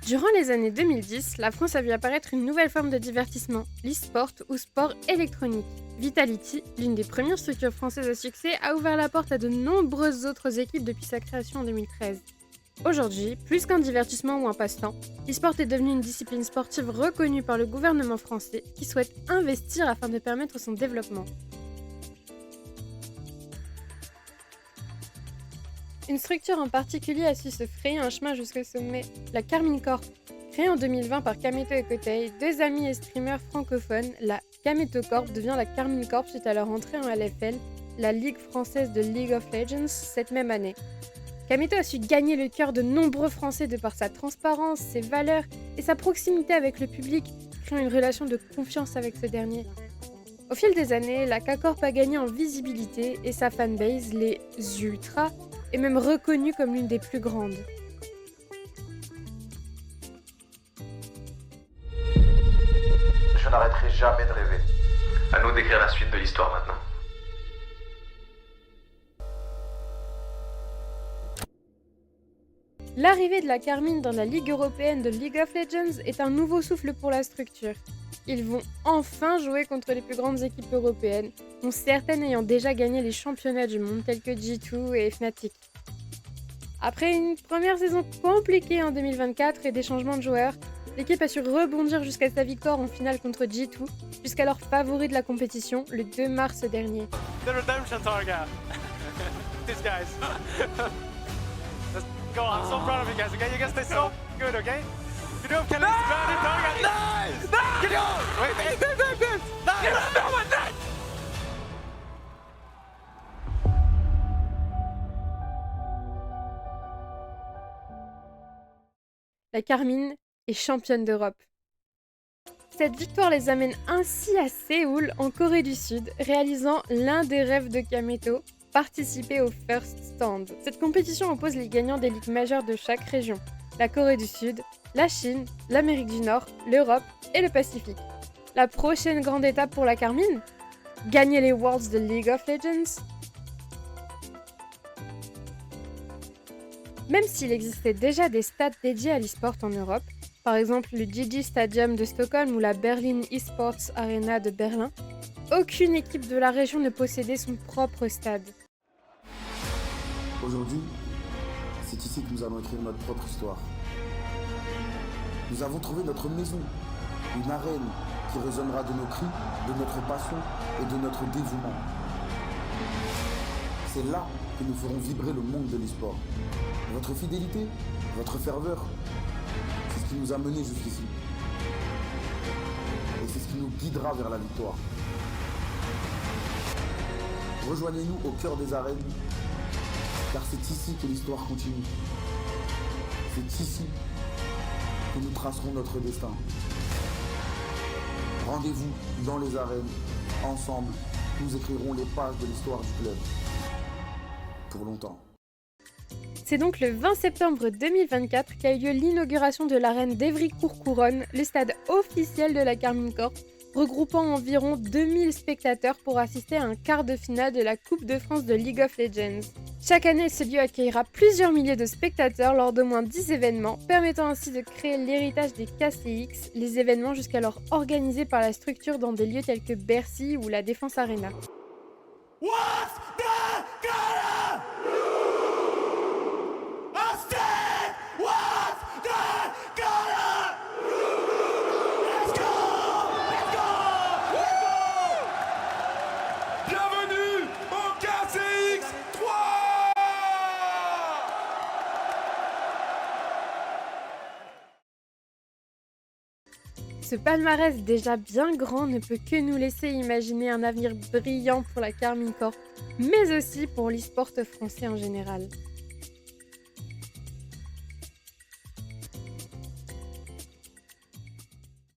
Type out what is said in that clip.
Durant les années 2010, la France a vu apparaître une nouvelle forme de divertissement, l'e-sport ou sport électronique. Vitality, l'une des premières structures françaises à succès, a ouvert la porte à de nombreuses autres équipes depuis sa création en 2013. Aujourd'hui, plus qu'un divertissement ou un passe-temps, l'e-sport est devenu une discipline sportive reconnue par le gouvernement français qui souhaite investir afin de permettre son développement. Une structure en particulier a su se frayer un chemin jusqu'au sommet, la Carmine Corp. Créée en 2020 par Kameto et Kotei, deux amis et streamers francophones, la Kameto Corp devient la Carmine Corp suite à leur entrée en LFL, la Ligue française de League of Legends, cette même année. Kameto a su gagner le cœur de nombreux Français de par sa transparence, ses valeurs et sa proximité avec le public, créant une relation de confiance avec ce dernier. Au fil des années, la K-Corp a gagné en visibilité et sa fanbase, les Ultras, est même reconnue comme l'une des plus grandes. Je n'arrêterai jamais de rêver. À nous d'écrire la suite de l'histoire maintenant. L'arrivée de la Carmine dans la Ligue européenne de League of Legends est un nouveau souffle pour la structure. Ils vont enfin jouer contre les plus grandes équipes européennes, dont certaines ayant déjà gagné les championnats du monde tels que G2 et Fnatic. Après une première saison compliquée en 2024 et des changements de joueurs, l'équipe a su rebondir jusqu'à sa victoire en finale contre G2, jusqu'alors favori de la compétition le 2 mars dernier. The redemption target. These guys. Let's go. I'm so proud of you guys. Okay, you guys stay so good. Okay. You do have Kelly's grounded target. Nice. Get on. Wait. Nice. La Carmine est championne d'Europe. Cette victoire les amène ainsi à Séoul, en Corée du Sud, réalisant l'un des rêves de Kameto, participer au First Stand. Cette compétition oppose les gagnants des ligues majeures de chaque région, la Corée du Sud, la Chine, l'Amérique du Nord, l'Europe et le Pacifique. La prochaine grande étape pour la Carmine ? Gagner les Worlds de League of Legends ? Même s'il existait déjà des stades dédiés à l'e-sport en Europe, par exemple le GG Stadium de Stockholm ou la Berlin eSports Arena de Berlin, aucune équipe de la région ne possédait son propre stade. Aujourd'hui, c'est ici que nous allons écrire notre propre histoire. Nous avons trouvé notre maison, une arène qui résonnera de nos cris, de notre passion et de notre dévouement. C'est là que nous ferons vibrer le monde de l'e-sport. Votre fidélité, votre ferveur, c'est ce qui nous a menés jusqu'ici. Et c'est ce qui nous guidera vers la victoire. Rejoignez-nous au cœur des arènes, car c'est ici que l'histoire continue. C'est ici que nous tracerons notre destin. Rendez-vous dans les arènes, ensemble, nous écrirons les pages de l'histoire du club. Pour longtemps. C'est donc le 20 septembre 2024 qu'a eu lieu l'inauguration de l'arène d'Evry-Courcouronnes, le stade officiel de la Carmine Corp, regroupant environ 2000 spectateurs pour assister à un quart de finale de la Coupe de France de League of Legends. Chaque année, ce lieu accueillera plusieurs milliers de spectateurs lors d'au moins 10 événements, permettant ainsi de créer l'héritage des KCX, les événements jusqu'alors organisés par la structure dans des lieux tels que Bercy ou la Défense Arena. What's the gonna Austin? What's the gonna Let's go! Let's go! Let's go! Bienvenue au KCX 3. Ce palmarès déjà bien grand ne peut que nous laisser imaginer un avenir brillant pour la Carmine Corp, mais aussi pour l'e-sport français en général.